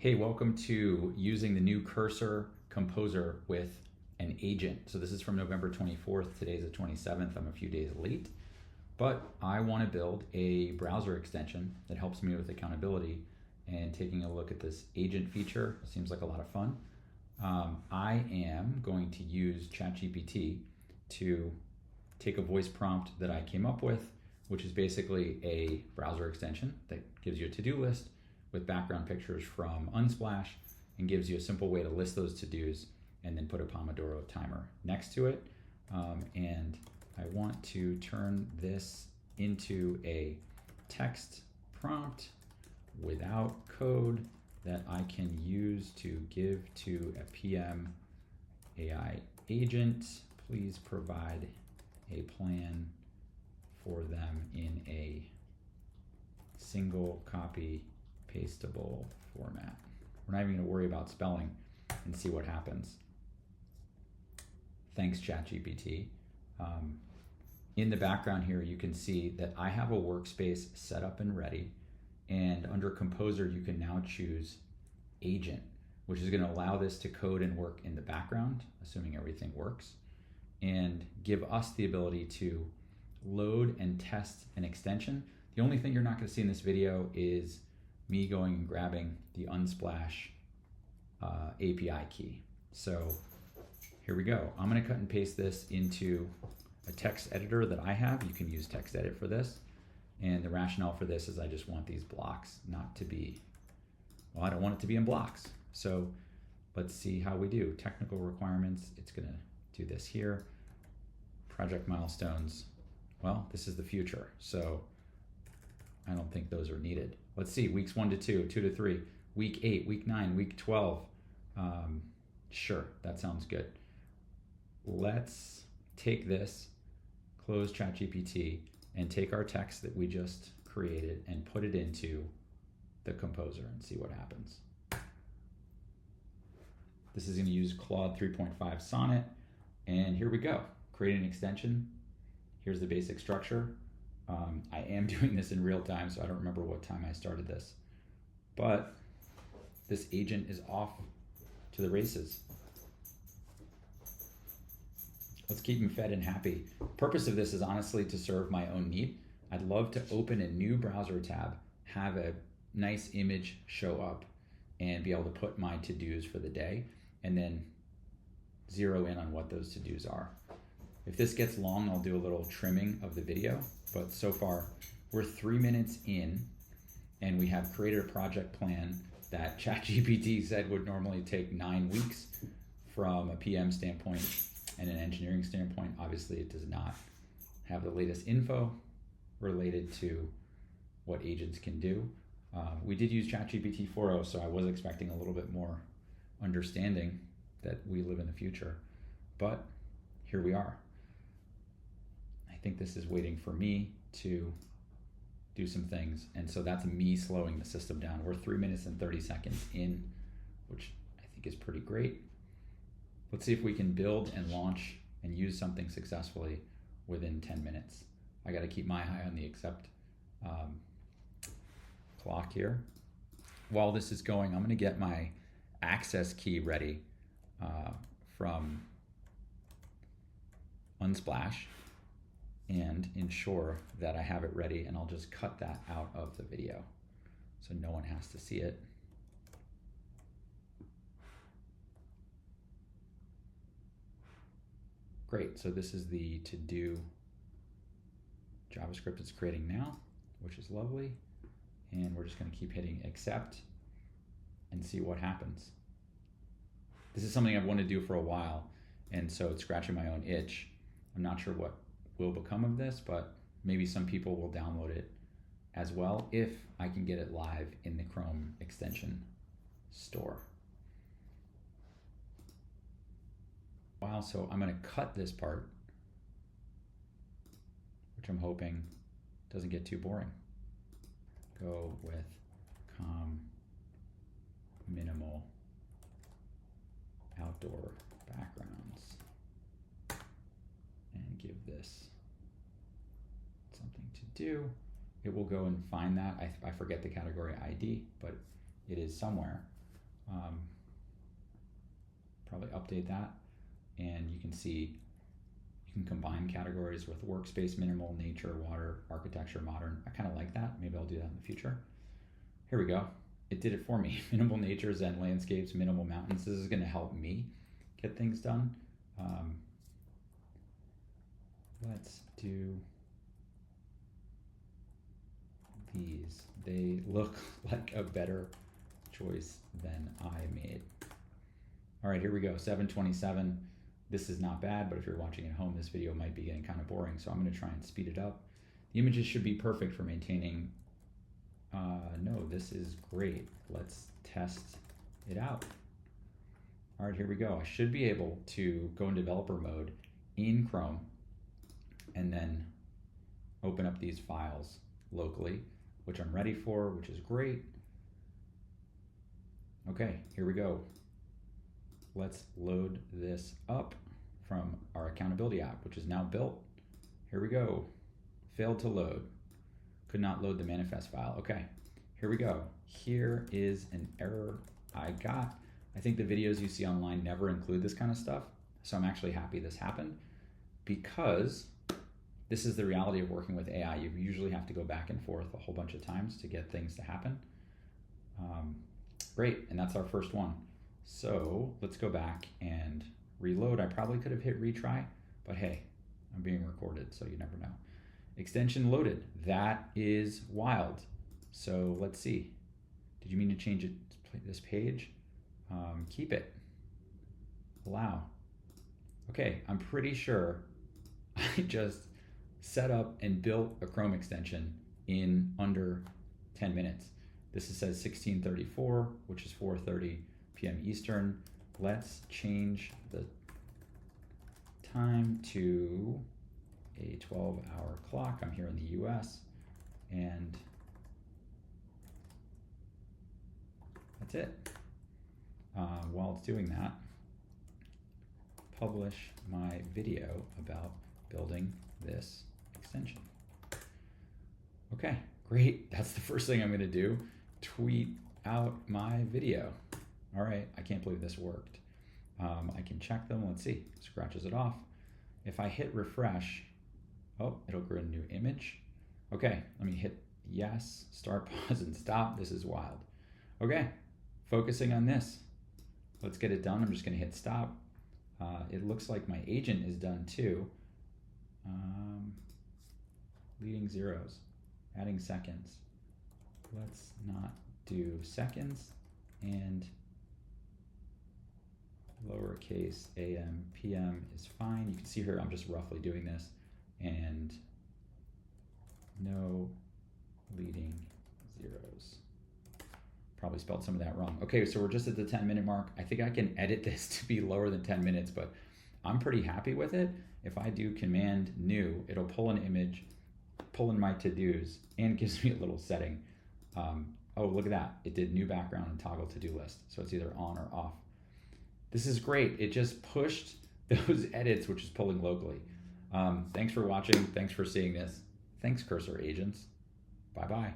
Hey, welcome to using the new Cursor Composer with an agent. So this is from November 24th. Today's the 27th. I'm a few days late, but I want to build a browser extension that helps me with accountability. And taking a look at this agent feature seems like a lot of fun. I am going to use ChatGPT to take a voice prompt that I came up with, which is basically a browser extension that gives you a to-do list with background pictures from Unsplash and gives you a simple way to list those to-dos and then put a Pomodoro timer next to it. And I want to turn this into a text prompt without code that I can use to give to a PM AI agent. Please provide a plan for them in a single copy pastable format. We're not even going to worry about spelling and see what happens. Thanks, ChatGPT. In the background here, you can see that I have a workspace set up and ready. And under Composer, you can now choose Agent, which is going to allow this to code and work in the background, assuming everything works, and give us the ability to load and test an extension. The only thing you're not going to see in this video is me going and grabbing the Unsplash API key. So here we go. I'm going to cut and paste this into a text editor that I have. You can use TextEdit for this. And the rationale for this is I just want these blocks not to be, well, I don't want it to be in blocks. So let's see how we do. Technical requirements, it's going to do this here. Project milestones, well, this is the future. So I don't think those are needed. Let's see, weeks 1 to 2, 2 to 3, week 8, week 9, week 12. Sure, that sounds good. Let's take this, close ChatGPT, and take our text that we just created and put it into the Composer and see what happens. This is going to use Claude 3.5 Sonnet, and here we go. Create an extension. Here's the basic structure. I am doing this in real time, so I don't remember what time I started this. But this agent is off to the races. Let's keep him fed and happy. Purpose of this is honestly to serve my own need. I'd love to open a new browser tab, have a nice image show up, and be able to put my to-dos for the day, and then zero in on what those to-dos are. If this gets long, I'll do a little trimming of the video, but so far we're 3 minutes in and we have created a project plan that ChatGPT said would normally take 9 weeks from a PM standpoint and an engineering standpoint. Obviously it does not have the latest info related to what agents can do. We did use ChatGPT 4.0, so I was expecting a little bit more understanding that we live in the future, but here we are. I think this is waiting for me to do some things, and so that's me slowing the system down. We're 3 minutes and 30 seconds in, which I think is pretty great. Let's see if we can build and launch and use something successfully within 10 minutes. I got to keep my eye on the accept clock here. While this is going, I'm going to get my access key ready from Unsplash and ensure that I have it ready, and I'll just cut that out of the video so no one has to see it. Great, so this is the to-do JavaScript it's creating now, which is lovely. And we're just going to keep hitting accept and see what happens. This is something I've wanted to do for a while, and so it's scratching my own itch. I'm not sure what will become of this, but maybe some people will download it as well if I can get it live in the Chrome extension store. Wow, so I'm going to cut this part, which I'm hoping doesn't get too boring. Go with calm, minimal, outdoor backgrounds, and give this something to do. It will go and find that. I forget the category ID, but it is somewhere. Probably update that, and you can see you can combine categories with workspace, minimal, nature, water, architecture, modern. I kind of like that. Maybe I'll do that in the future. Here we go. It did it for me. Minimal nature, Zen landscapes, minimal mountains. This is going to help me get things done. Let's do these. They look like a better choice than I made. All right, here we go, 7:27. This is not bad, but if you're watching at home, this video might be getting kind of boring, so I'm gonna try and speed it up. The images should be perfect for maintaining. No, this is great. Let's test it out. All right, here we go. I should be able to go in developer mode in Chrome and then open up these files locally, which I'm ready for, which is great. Okay, here we go. Let's load this up from our accountability app, which is now built. Here we go. Failed to load. Could not load the manifest file. Okay, here we go. Here is an error I got. I think the videos you see online never include this kind of stuff, so I'm actually happy this happened, because this is the reality of working with AI. You usually have to go back and forth a whole bunch of times to get things to happen. Great, and that's our first one. So let's go back and reload. I probably could have hit retry, but hey, I'm being recorded, so you never know. Extension loaded. That is wild. So let's see. Did you mean to change it to this page? Keep it. Allow. Okay, I'm pretty sure I just set up and built a Chrome extension in under 10 minutes. This says 16:34, which is 4:30 p.m. Eastern. Let's change the time to a 12-hour clock. I'm here in the US, and that's it. While it's doing that, publish my video about building this extension. Okay, great. That's the first thing I'm gonna do. Tweet out my video. All right, I can't believe this worked. I can check them, let's see. Scratches it off. If I hit refresh, oh, it'll create a new image. Okay, let me hit yes, start, pause, and stop. This is wild. Okay, focusing on this. Let's get it done. I'm just gonna hit stop. It looks like my agent is done too. Leading zeros, adding seconds. Let's not do seconds, and lowercase AM, PM is fine. You can see here I'm just roughly doing this, and no leading zeros. Probably spelled some of that wrong. Okay, so we're just at the 10-minute mark. I think I can edit this to be lower than 10 minutes, but I'm pretty happy with it. If I do command new, it'll pull an image, pull in my to-dos, and gives me a little setting. Oh, look at that. It did new background and toggle to-do list. So it's either on or off. This is great. It just pushed those edits, which is pulling locally. Thanks for watching. Thanks for seeing this. Thanks, Cursor Agents. Bye-bye.